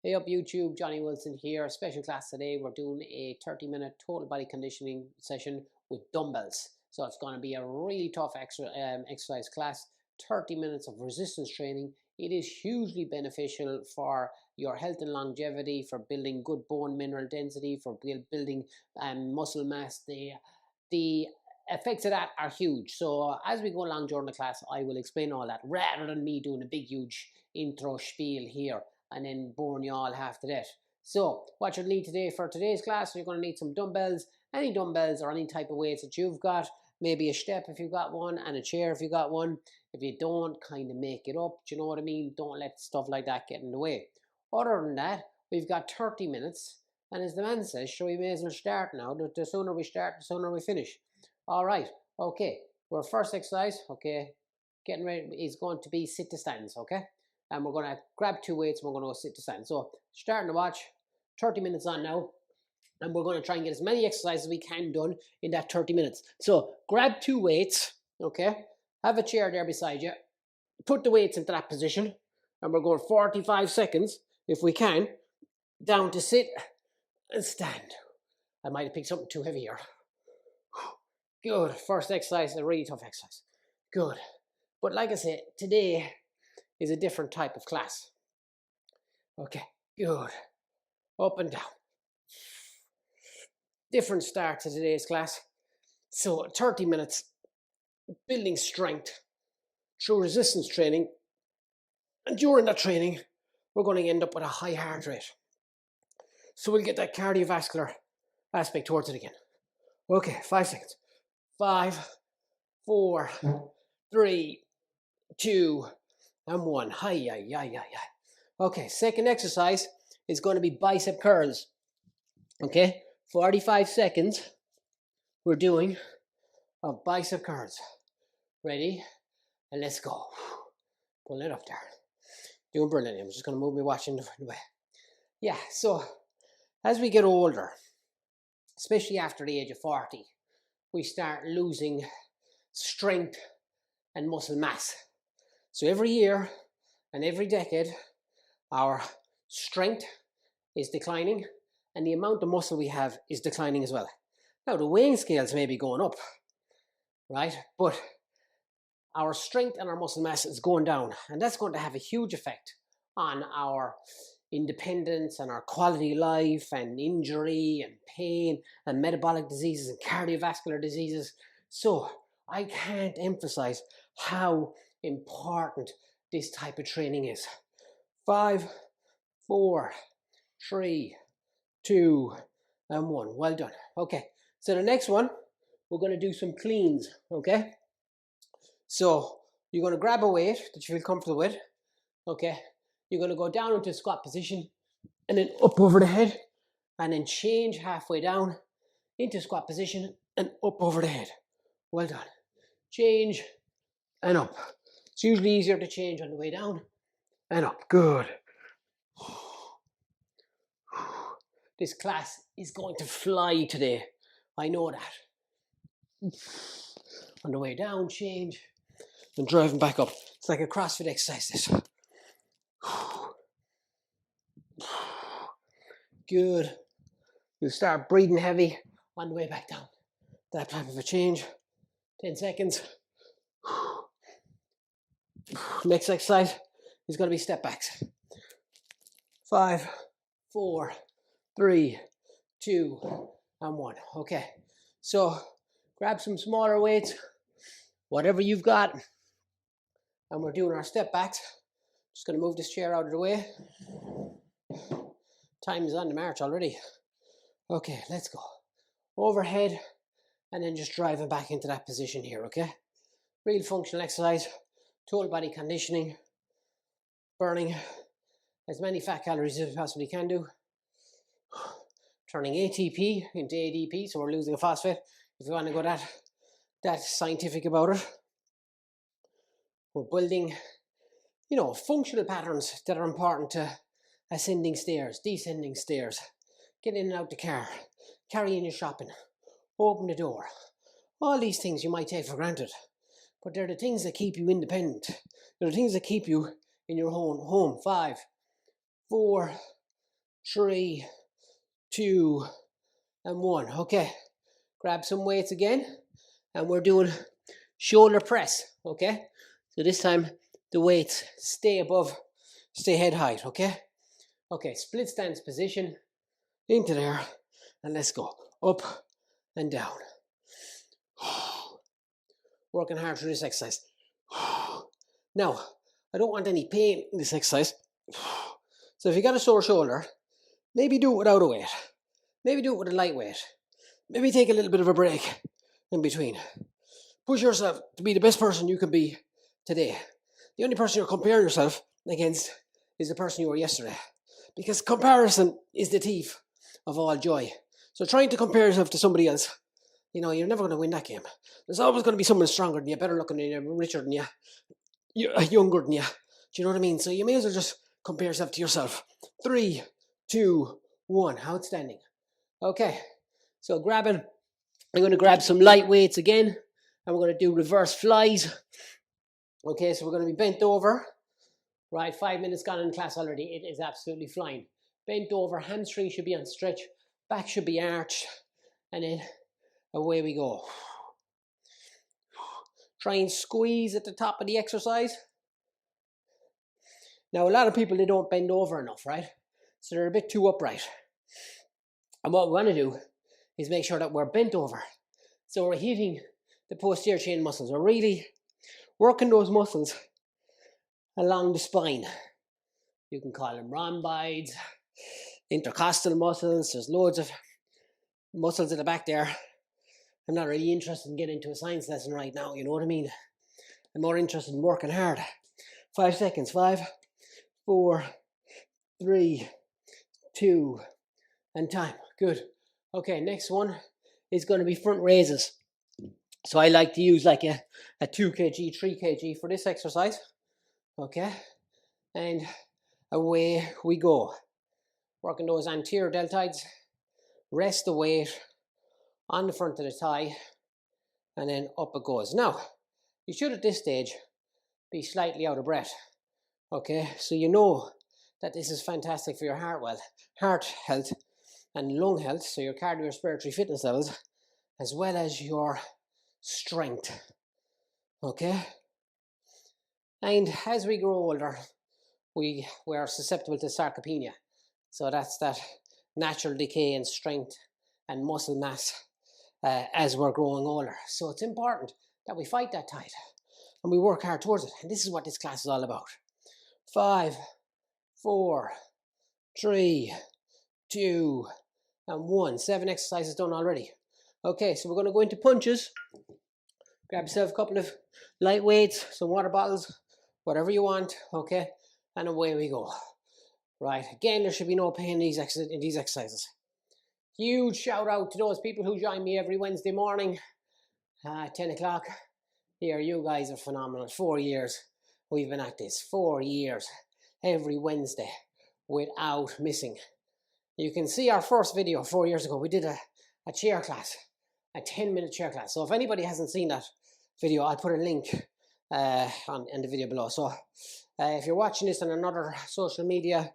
Hey up YouTube, Johnny Wilson here. Special class today. We're doing a 30-minute total body conditioning session with dumbbells. So it's going to be a really tough exercise class. 30 minutes of resistance training. It is hugely beneficial for your health and longevity, for building good bone mineral density, for building muscle mass. The effects of that are huge. So as we go along during the class, I will explain all that rather than me doing a big huge intro spiel here and then boring you all after that. So what you'll need today for today's class, you're going to need some dumbbells, any dumbbells or any type of weights that you've got, maybe a step if you've got one, and a chair if you got one. If you don't, kind of make it up, do you know what I mean? Don't let stuff like that get in the way. Other than that, we've got 30 minutes, and as the man says, so we may as well start now. The sooner we start, the sooner we finish. All right, okay, our first exercise, okay, getting ready is going to be sit to stands, okay? And we're going to grab two weights and we're going to go sit to stand. So starting to watch, 30 minutes on now, and we're going to try and get as many exercises as we can done in that 30 minutes. So grab two weights, okay? Have a chair there beside you. Put the weights into that position, and we're going 45 seconds, if we can, down to sit and stand. I might have picked something too heavy here. Good. First exercise, a really tough exercise. Good. But like I said, today is a different type of class. Okay, good. Up and down. Different start to today's class. So 30 minutes building strength through resistance training. And during that training, we're going to end up with a high heart rate. So we'll get that cardiovascular aspect towards it again. Okay, 5 seconds. 5, 4, 3, 2, and 1. Hi. Okay, second exercise is going to be bicep curls. Okay, 45 seconds we're doing of bicep curls. Ready? And let's go. Pull it up there. Doing brilliant. I'm just going to move my watch in the way. Yeah, so as we get older, especially after the age of 40, we start losing strength and muscle mass. So every year and every decade, our strength is declining and the amount of muscle we have is declining as well. Now the weighing scales may be going up, right? But our strength and our muscle mass is going down, and that's going to have a huge effect on our independence and our quality of life and injury and pain and metabolic diseases and cardiovascular diseases. So I can't emphasize how important this type of training is. 5, 4, 3, 2, and 1. Well done. Okay, so the next one, we're going to do some cleans, okay? So you're going to grab a weight that you feel comfortable with, okay? You're going to go down into squat position and then up over the head and then change halfway down into squat position and up over the head. Well done. Change and up. It's usually easier to change on the way down and up. Good. This class is going to fly today. I know that. On the way down, change and driving back up. It's like a CrossFit exercise, this. Good. You start breathing heavy on the way back down. That type of a change. 10 seconds. Next exercise is going to be step backs. 5, 4, 3, 2, and 1. Okay. So grab some smaller weights, whatever you've got. And we're doing our step backs. Just going to move this chair out of the way. Time is on the march already. Okay, let's go. Overhead, and then just driving back into that position here, okay? Real functional exercise, total body conditioning, burning as many fat calories as we possibly can do. Turning ATP into ADP, so we're losing a phosphate, if you want to go that scientific about it. We're building, functional patterns that are important to ascending stairs, descending stairs, get in and out the car, carrying your shopping, open the door. All these things you might take for granted, but they're the things that keep you independent. They're the things that keep you in your own home. 5, 4, 3, 2, and 1. Okay, grab some weights again, and we're doing shoulder press. Okay, so this time the weights stay head height. Okay, split stance position into there, and let's go up and down. Working hard through this exercise. Now, I don't want any pain in this exercise. So if you got a sore shoulder, maybe do it without a weight. Maybe do it with a light weight. Maybe take a little bit of a break in between. Push yourself to be the best person you can be today. The only person you're comparing yourself against is the person you were yesterday. Because comparison is the thief of all joy. So trying to compare yourself to somebody else, you're never going to win that game. There's always going to be someone stronger than you, better looking than you, richer than you, younger than you. Do you know what I mean? So you may as well just compare yourself to yourself. 3, 2, 1. Outstanding. Okay. So I'm going to grab some light weights again. And we're going to do reverse flies. Okay, so we're going to be bent over. Right, 5 minutes gone in class already. It is absolutely flying. Bent over, hamstring should be on stretch. Back should be arched. And then away we go. Try and squeeze at the top of the exercise. Now, a lot of people, they don't bend over enough, right? So they're a bit too upright. And what we want to do is make sure that we're bent over. So we're hitting the posterior chain muscles. We're really working those muscles along the spine. You can call them rhomboids, intercostal muscles. There's loads of muscles at the back there. I'm not really interested in getting into a science lesson right now, you know what I mean? I'm more interested in working hard. 5 seconds. 5, 4, 3, 2, and time. Good. Okay, next one is going to be front raises. So I like to use like a 2 kg, 3 kg for this exercise. Okay, and away we go. Working those anterior deltoids. Rest the weight on the front of the thigh, and then up it goes. Now, you should at this stage be slightly out of breath. Okay, so you know that this is fantastic for your heart health and lung health, so your cardiorespiratory fitness levels, as well as your strength. Okay, and as we grow older, we are susceptible to sarcopenia. So that's that natural decay in strength and muscle mass as we're growing older. So it's important that we fight that tide and we work hard towards it. And this is what this class is all about. 5, 4, 3, 2, and 1. 7 exercises done already. Okay, so we're going to go into punches. Grab yourself a couple of light weights, some water bottles, whatever you want, okay? And away we go. Right, again, there should be no pain in these exercises. Huge shout out to those people who join me every Wednesday morning at 10 o'clock. Here, you guys are phenomenal. 4 years we've been at this. 4 years, every Wednesday, without missing. You can see our first video 4 years ago. We did a chair class, a 10-minute chair class. So if anybody hasn't seen that video, I'll put a link in the video below. So if you're watching this on another social media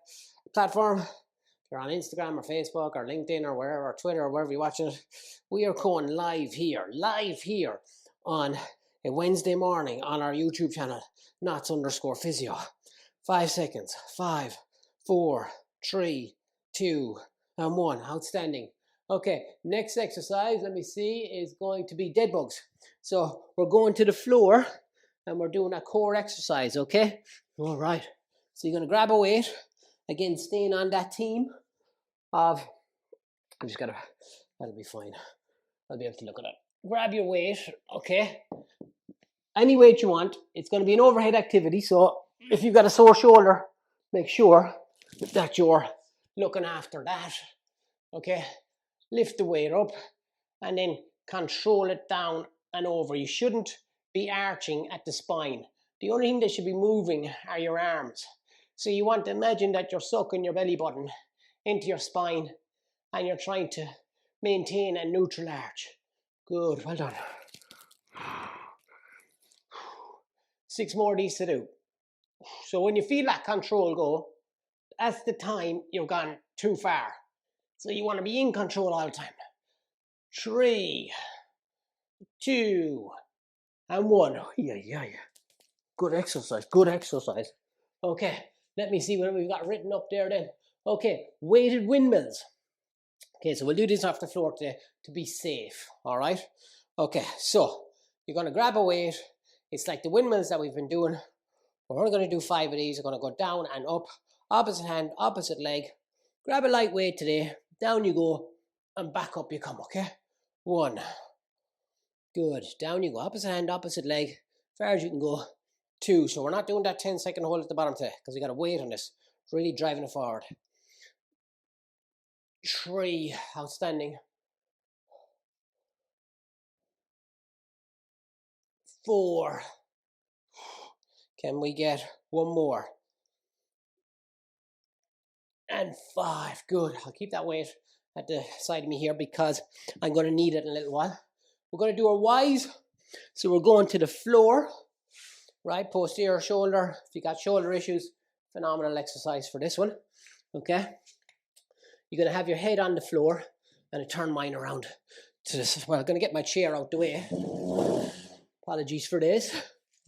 platform, if you're on Instagram or Facebook or LinkedIn or wherever, or Twitter or wherever you're watching it, we are going live here on a Wednesday morning on our YouTube channel, Knots_Physio. 5 seconds. 5, 4, 3, 2, and 1. Outstanding. Okay, next exercise, let me see, is going to be dead bugs. So we're going to the floor and we're doing a core exercise, okay? All right. So you're going to grab a weight. Again, staying on that theme of, that'll be fine. I'll be able to look at it. Grab your weight, okay? Any weight you want. It's going to be an overhead activity. So if you've got a sore shoulder, make sure that you're looking after that, okay? Lift the weight up and then control it down and over. You shouldn't be arching at the spine. The only thing that should be moving are your arms. So you want to imagine that you're sucking your belly button into your spine and you're trying to maintain a neutral arch. Good, well done. 6 more of these to do. So when you feel that control go, that's the time you've gone too far. So you want to be in control all the time. 3, 2, and 1. Yeah. Good exercise, good exercise. Okay, let me see what we've got written up there then. Okay, weighted windmills. Okay, so we'll do this off the floor today to be safe, all right? Okay, so you're going to grab a weight. It's like the windmills that we've been doing. We're only going to do 5 of these. We're going to go down and up, opposite hand, opposite leg. Grab a light weight today. Down you go, and back up you come, okay? 1. Good. Down you go. Opposite hand, opposite leg. As far as you can go. 2. So we're not doing that 10-second hold at the bottom today because we got a weight on this. It's really driving it forward. 3. Outstanding. 4. Can we get one more? And 5. Good. I'll keep that weight at the side of me here because I'm going to need it in a little while. We're going to do our Y's. So we're going to the floor, right? Posterior shoulder. If you got shoulder issues, phenomenal exercise for this one. Okay. You're going to have your head on the floor and I turn mine around to this. Well, I'm going to get my chair out the way. Apologies for this.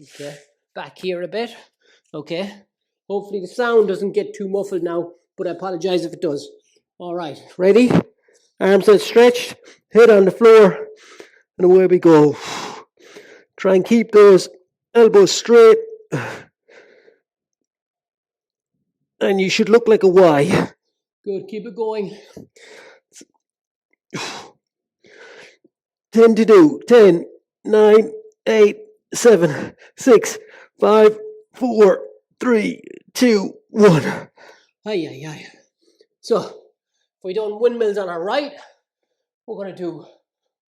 Okay. Back here a bit. Okay. Hopefully the sound doesn't get too muffled now, but I apologize if it does. All right. Ready? Arms outstretched, head on the floor, and away we go. Try and keep those elbows straight. And you should look like a Y. Good, keep it going. 10 to do. 10, 9, 8, 7, 6, 5, 4, 3, 2, 1. Aye. So, if we're doing windmills on our right, we're going to do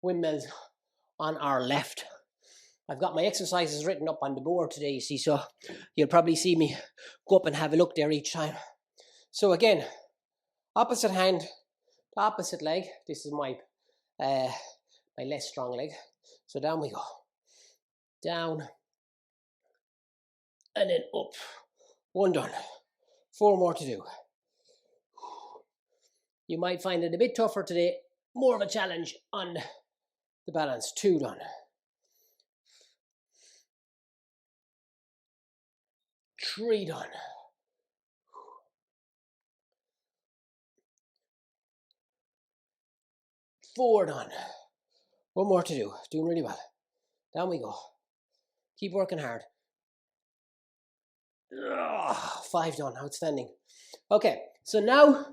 windmills on our left. I've got my exercises written up on the board today, you see, so you'll probably see me go up and have a look there each time. So again, opposite hand to opposite leg. This is my less strong leg. So down we go. Down. And then up. 1 done. 4 more to do. You might find it a bit tougher today. More of a challenge on the balance. 2 done. 3 done. 4 done. 1 more to do. Doing really well. Down we go. Keep working hard. 5 done. Outstanding. Okay, so now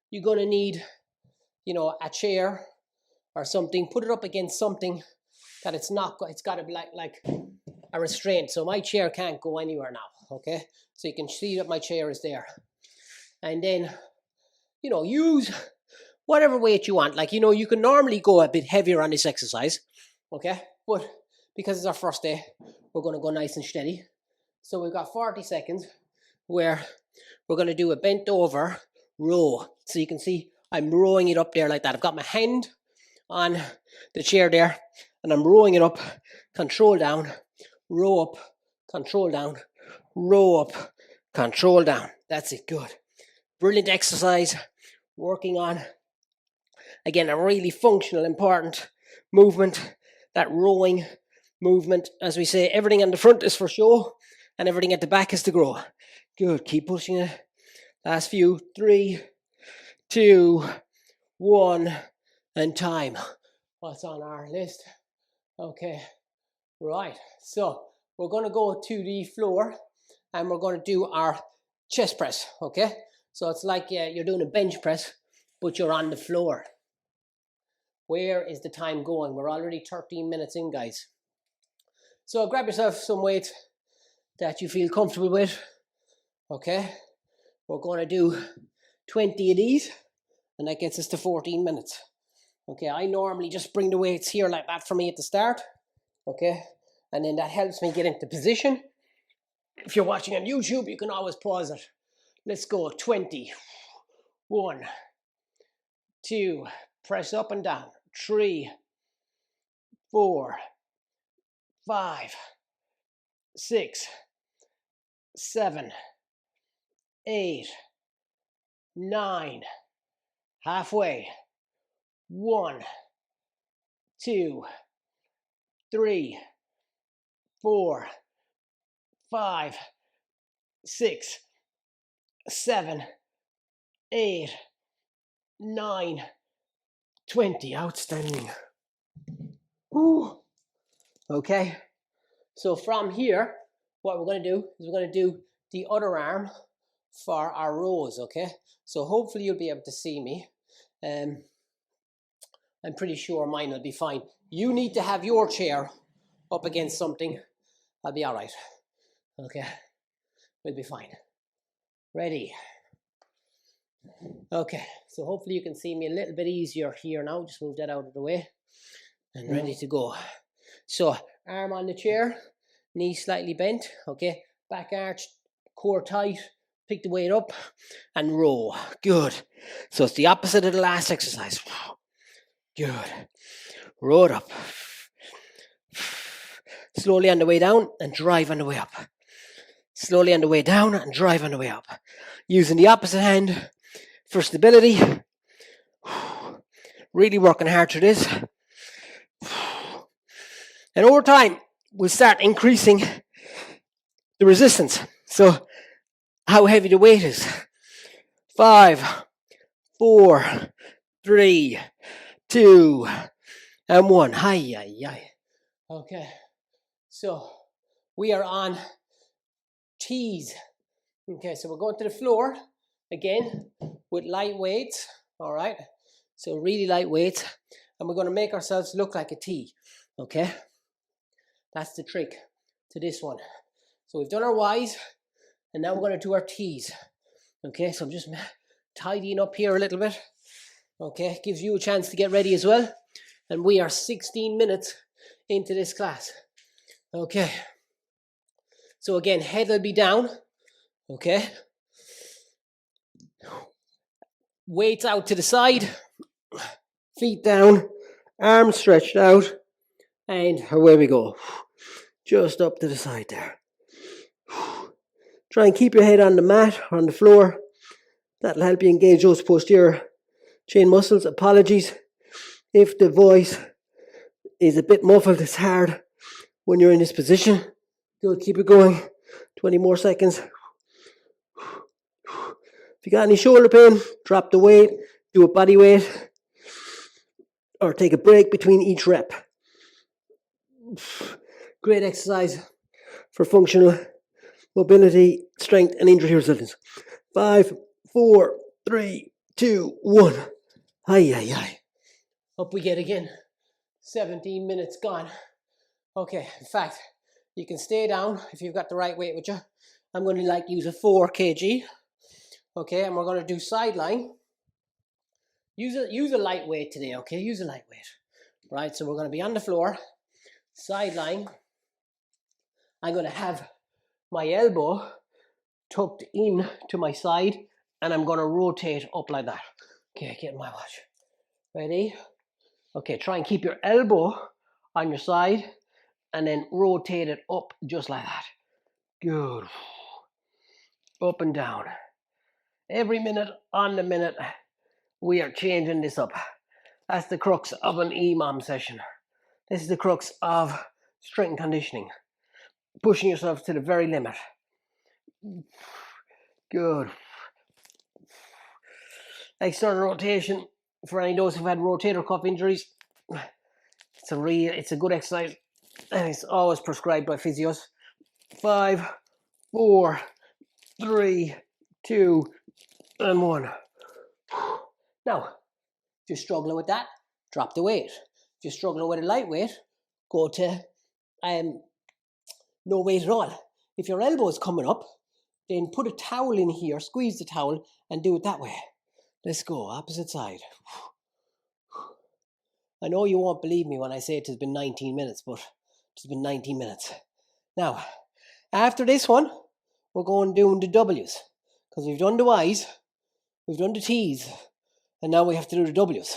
you're going to need, a chair or something. Put it up against something that it's got to be like a restraint. So my chair can't go anywhere now, okay? So you can see that my chair is there. And then, use whatever weight you want. Like, you can normally go a bit heavier on this exercise, okay? But because it's our first day, we're going to go nice and steady. So we've got 40 seconds where we're going to do a bent over row. So you can see I'm rowing it up there like that. I've got my hand on the chair there and I'm rowing it up, control down, row up, control down, row up, control down. That's it. Good. Brilliant exercise. Working on, again, a really functional, important movement. That rowing movement, as we say, everything on the front is for show and everything at the back is to grow. Good. Keep pushing it. Last few. 3, 2, 1, and time. What's on our list? Okay. Right. So we're going to go to the floor and we're going to do our chest press. Okay. So it's like you're doing a bench press, but you're on the floor. Where is the time going? We're already 13 minutes in, guys. So grab yourself some weight that you feel comfortable with. Okay. We're going to do 20 of these and that gets us to 14 minutes. Okay. I normally just bring the weights here like that for me at the start. Okay. And then that helps me get into position. If you're watching on YouTube, you can always pause it. Let's go. 20. 1, 2, press up and down. 3, 4, 5, 6, 7, 8, 9. Halfway. 1, 2, 3, 4, 5, 6, 7, 8, 9, 20. Outstanding. Woo. Okay. So from here, what we're going to do is we're going to do the other arm for our rows, okay? So hopefully you'll be able to see me. I'm pretty sure mine will be fine. You need to have your chair up against something. I'll be all right. Okay, we'll be fine. Ready? Okay, so hopefully you can see me a little bit easier here now. Just move that out of the way. And ready to go. So, arm on the chair, knee slightly bent, okay? Back arched, core tight, pick the weight up, and row. Good. So it's the opposite of the last exercise. Good. Row it up. Slowly on the way down and drive on the way up. Slowly on the way down and drive on the way up. Using the opposite hand for stability. Really working hard through this. And over time, we'll start increasing the resistance. So, how heavy the weight is. 5, 4, 3, 2, and 1. Hi. Okay. So, we are on T's. Okay, so we're going to the floor again with light weights. All right. So, really light weights. And we're going to make ourselves look like a T. Okay. That's the trick to this one. So we've done our Y's, and now we're going to do our T's. Okay, so I'm just tidying up here a little bit. Okay, gives you a chance to get ready as well. And we are 16 minutes into this class. Okay. So again, head will be down. Okay. Weights out to the side. Feet down. Arms stretched out. And away we go. Just up to the side there. Try and keep your head on the mat or on the floor. That'll help you engage those posterior chain muscles. Apologies if the voice is a bit muffled. It's hard when you're in this position. Good, keep it going. 20 more seconds. If you got any shoulder pain, drop the weight, do a body weight, or take a break between each rep. Great exercise for functional mobility, strength, and injury resilience. 5, 4, 3, 2, 1. Hi. Up we get again. 17 minutes gone. Okay, in fact, you can stay down if you've got the right weight with you. I'm going to use a 4 kg. Okay, and we're going to do sideline. Use a light weight today, okay? Use a light weight. Right, so we're going to be on the floor. Sideline. I'm going to have my elbow tucked in to my side, and I'm going to rotate up like that. Okay, get my watch. Ready? Okay, try and keep your elbow on your side, and then rotate it up just like that. Good. Up and down. Every minute on the minute, we are changing this up. That's the crux of an EMOM session. This is the crux of strength and conditioning. Pushing yourself to the very limit. Good. External rotation, for any of those who've had rotator cuff injuries, it's a good exercise, and it's always prescribed by physios. 5, 4, 3, 2, and 1. Now, if you're struggling with that, drop the weight. If you're struggling with a light weight, go to no weight at all. If your elbow is coming up, then put a towel in here, squeeze the towel, and do it that way. Let's go, opposite side. I know you won't believe me when I say it has been 19 minutes, but it's been 19 minutes. Now, after this one, we're going doing the W's. Because we've done the Y's, we've done the T's, and now we have to do the W's.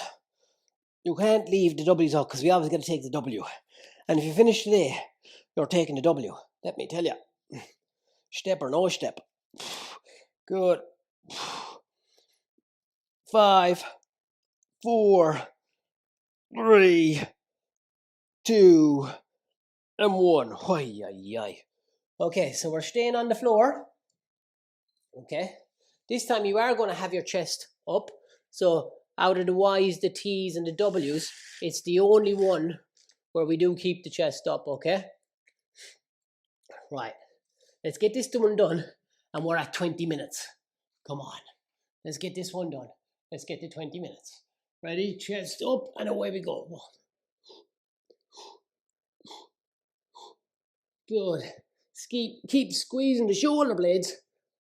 You can't leave the W's out because we always got to take the W. And if you finish today, you're taking the W. Let me tell you. Step or no step. Good. 5, 4, 3, 2, and 1. Okay, so we're staying on the floor. Okay, this time you are going to have your chest up. So out of the Y's, the T's, and the W's, it's the only one where we do keep the chest up, okay? Right, let's get this one done, and we're at 20 minutes. Come on, let's get this one done. Let's get to 20 minutes. Ready? Chest up, and away we go. Good. Keep squeezing the shoulder blades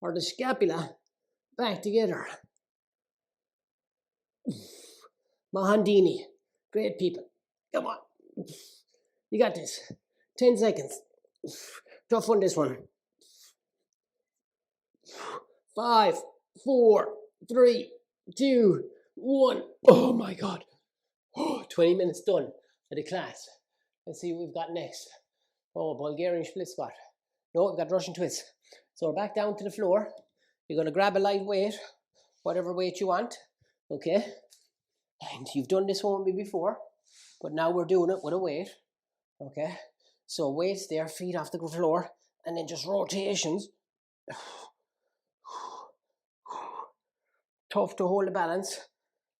or the scapula back together. Mahandini. Great people. Come on. You got this. 10 seconds. Tough one, this one. 5, 4, 3, 2, 1. Oh my God. 20 minutes done for the class. Let's see what we've got next. Oh, Bulgarian split squat. No, we've got Russian twists. So we're back down to the floor. You're going to grab a light weight, whatever weight you want. Okay. And you've done this one with me before, but now we're doing it with a weight. Okay. So weights there, feet off the floor, and then just rotations. Tough to hold the balance.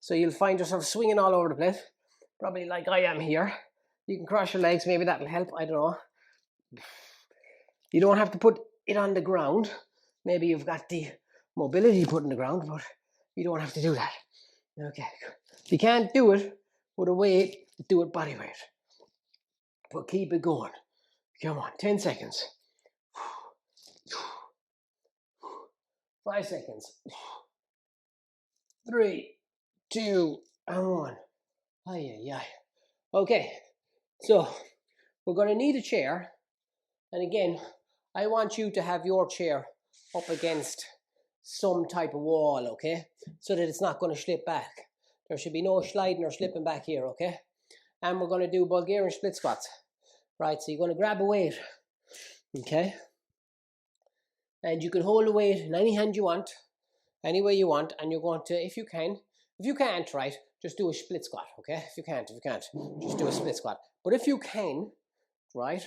So you'll find yourself swinging all over the place, probably like I am here. You can cross your legs, maybe that'll help, I don't know. You don't have to put it on the ground. Maybe you've got the mobility put on the ground, but you don't have to do that. Okay, if you can't do it with a weight, do it body weight. But keep it going. Come on, 10 seconds. 5 seconds. 3, 2, and 1. Okay, so we're going to need a chair. And again, I want you to have your chair up against some type of wall, okay? So that it's not going to slip back. There should be no sliding or slipping back here, okay? And we're going to do Bulgarian split squats. Right, so you're going to grab a weight, okay? And you can hold the weight in any hand you want, any way you want, and you're going to, if you can't, right, just do a split squat, okay? If you can't, just do a split squat. But if you can, right,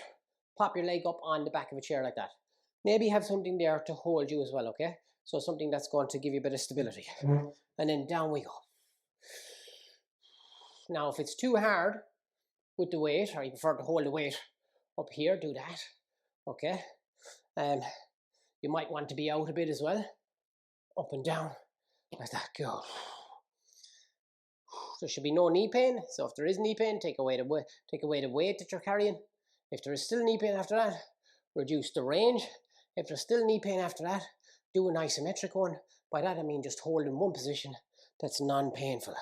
pop your leg up on the back of a chair like that. Maybe have something there to hold you as well, okay? So something that's going to give you a bit of stability. And then down we go. Now, if it's too hard with the weight, or you prefer to hold the weight up here, do that, okay? You might want to be out a bit as well. Up and down, like that, go. There should be no knee pain, so if there is knee pain, take away the weight that you're carrying. If there is still knee pain after that, reduce the range. If there's still knee pain after that, do an isometric one. By that I mean just hold in one position that's non-painful.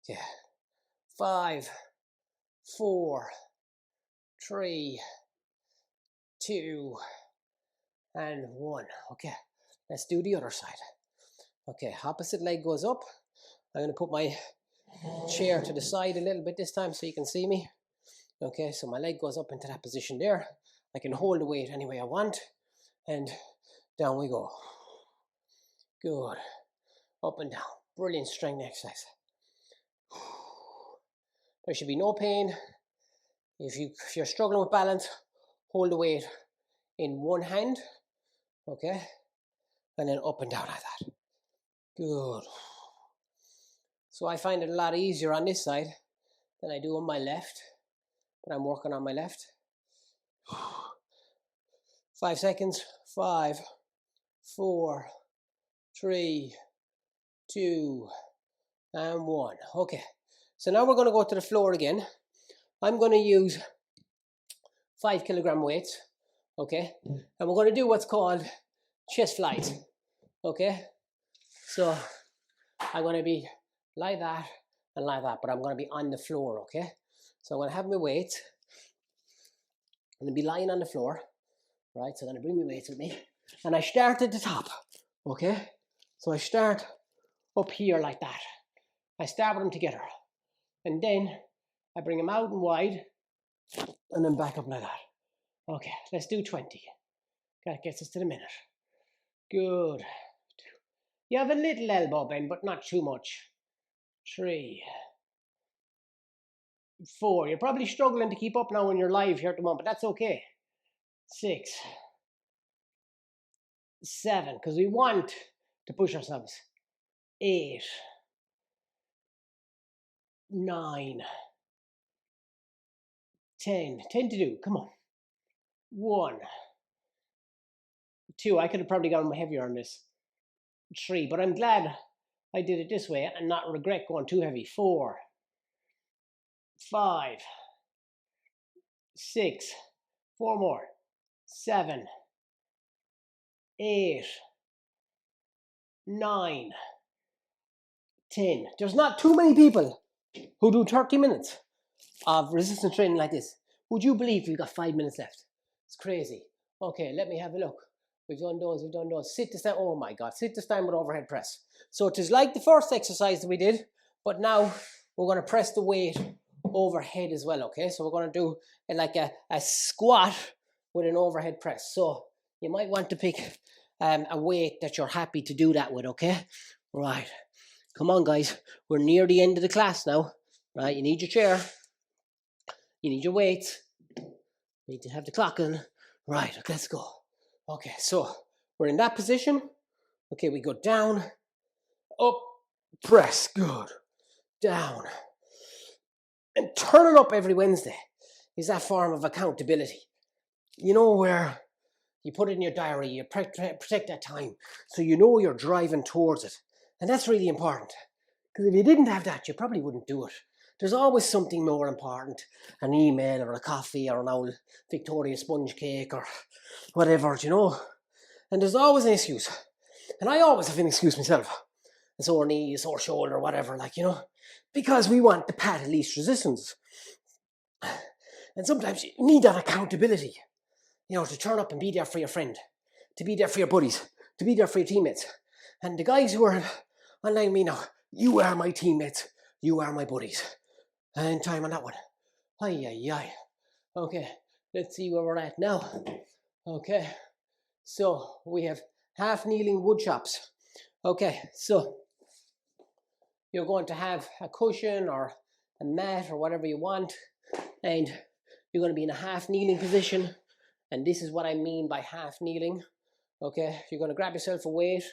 Yeah. 5, 4, 3, 2, and 1. Okay, let's do the other side. Okay, opposite leg goes up. I'm going to put my chair to the side a little bit this time so you can see me. Okay, so my leg goes up into that position there. I can hold the weight any way I want. And down we go. Good. Up and down. Brilliant strength exercise. There should be no pain. If you're struggling with balance, hold the weight in one hand. Okay. And then up and down like that. Good. So I find it a lot easier on this side than I do on my left. But I'm working on my left. 5 seconds. 5, 4, 3, 2, and 1. Okay. So now we're going to go to the floor again. I'm going to use 5 kilogram weights. Okay. And we're going to do what's called chest flies. Okay. So I'm going to be like that and like that, but I'm going to be on the floor. Okay. So I'm going to have my weights. I'm going to be lying on the floor. Right. So I'm going to bring my weights with me. And I start at the top. Okay. So I start up here like that. I start with them together. And then I bring them out and wide. And then back up like that. Okay. Let's do 20. That gets us to the minute. Good. You have a little elbow bend, but not too much. 3, 4. You're probably struggling to keep up now when you're live here at the moment, but that's okay. 6, 7, because we want to push ourselves. 8, 9, 10. 10 to do. Come on. 1, 2. I could have probably gone heavier on this. 3, but I'm glad I did it this way and not regret going too heavy. 4, 5, 6, 4 more. 7, 8, 9, 10. There's not too many people who do 30 minutes of resistance training like this. Would you believe we've got 5 minutes left? It's crazy. Okay, let me have a look. We've done those. Sit to stand. Oh my God, sit to stand with overhead press. So it is like the first exercise that we did, but now we're going to press the weight overhead as well, okay? So we're going to do like a squat with an overhead press. So you might want to pick a weight that you're happy to do that with, okay? Right. Come on, guys. We're near the end of the class now. Right, you need your chair. You need your weights. You need to have the clock on. Right, let's go. Okay, so we're in that position. Okay, we go down, up, press, good, down. And turning up every Wednesday is that form of accountability. You know, where you put it in your diary, you protect that time, so you know you're driving towards it. And that's really important. Because if you didn't have that, you probably wouldn't do it. There's always something more important, an email or a coffee or an old Victoria sponge cake or whatever, you know. And there's always an excuse. And I always have an excuse myself. A sore knee, a sore shoulder, whatever, like, you know. Because we want the path of least resistance. And sometimes you need that accountability, you know, to turn up and be there for your friend, to be there for your buddies, to be there for your teammates. And the guys who are online with me now, you are my teammates, you are my buddies. And time on that one. Aye. Okay, let's see where we're at now. Okay, so we have half kneeling wood chops. Okay, so you're going to have a cushion or a mat or whatever you want, and you're going to be in a half kneeling position. And this is what I mean by half kneeling. Okay, you're going to grab yourself a weight.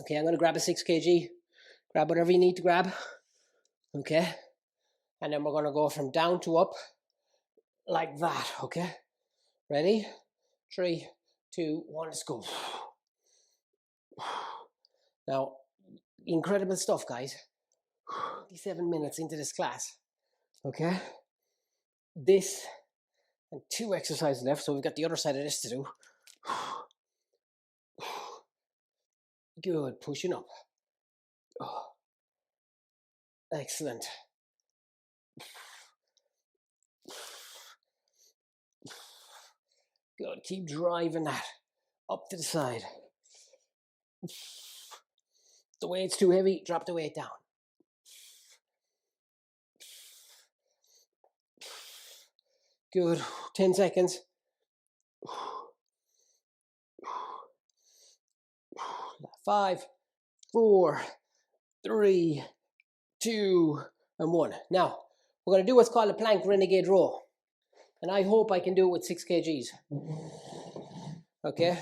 Okay, I'm going to grab a 6 kg. Grab whatever you need to grab. Okay, and then we're going to go from down to up like that. Okay, ready? 3, 2, 1, let's go. Now, incredible stuff, guys. 57 minutes into this class. Okay, this and 2 exercises left, so we've got the other side of this to do. Good, pushing up. Oh, excellent. Good, keep driving that up to the side. The weight's too heavy, drop the weight down. Good, 10 seconds. 5, 4, 3, 2, and 1. Now, we're going to do what's called a plank renegade row. And I hope I can do it with 6 kgs. Okay,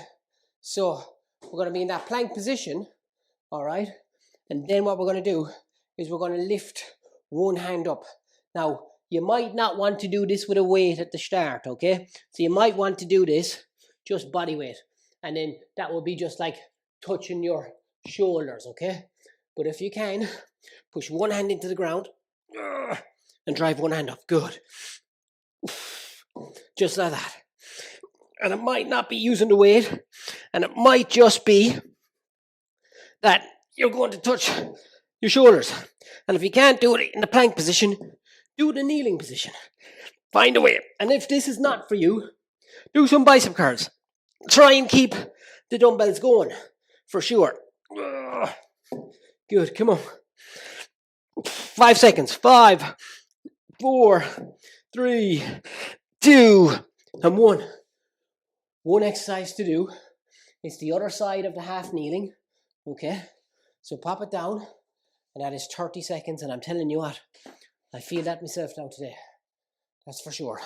so we're going to be in that plank position, all right? And then what we're going to do is we're going to lift one hand up. Now, you might not want to do this with a weight at the start, okay? So you might want to do this just body weight. And then that will be just like touching your shoulders, okay? But if you can, push one hand into the ground and drive one hand up. Good. Just like that. And it might not be using the weight, and it might just be that you're going to touch your shoulders. And if you can't do it in the plank position, do it in the kneeling position. Find a way. And if this is not for you, do some bicep curls. Try and keep the dumbbells going, for sure. Good, come on. 5 seconds. 5, 4, 3, 2, and 1. One exercise to do is the other side of the half kneeling. Okay, so pop it down, and that is 30 seconds, and I'm telling you what, I feel that myself now today. That's for sure.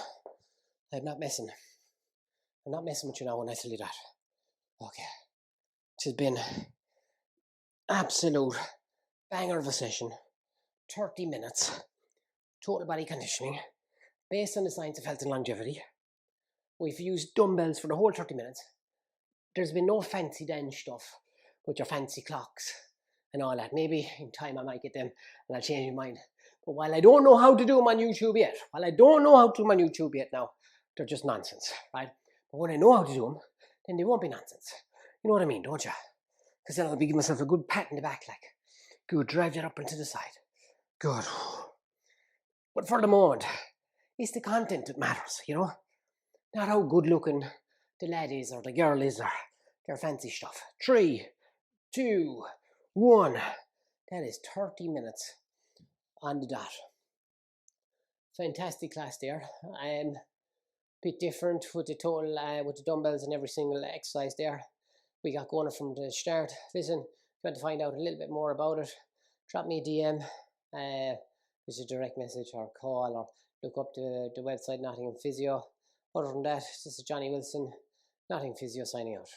I'm not messing with you now when I tell you that. Okay, it has been absolute banger of a session. 30 minutes, total body conditioning, based on the science of health and longevity. We've used dumbbells for the whole 30 minutes. There's been no fancy den stuff with your fancy clocks and all that. Maybe in time I might get them and I'll change my mind. But while I don't know how to do them on YouTube yet, now, they're just nonsense, right? But when I know how to do them, then they won't be nonsense. You know what I mean, don't you? Because then I'll be giving myself a good pat in the back, like, good, drive that up into the side. Good. But for the moment, it's the content that matters, you know? Not how good looking the lad is or the girl is or their fancy stuff. 3, 2, 1. That is 30 minutes on the dot. Fantastic class there. Bit different with the total, with the dumbbells and every single exercise there. We got going from the start. Listen, if you want to find out a little bit more about it, drop me a DM. There's a direct message or call, or look up the website Nottingham Physio. Other than that, this is Johnny Wilson, Nottingham Physio, signing out.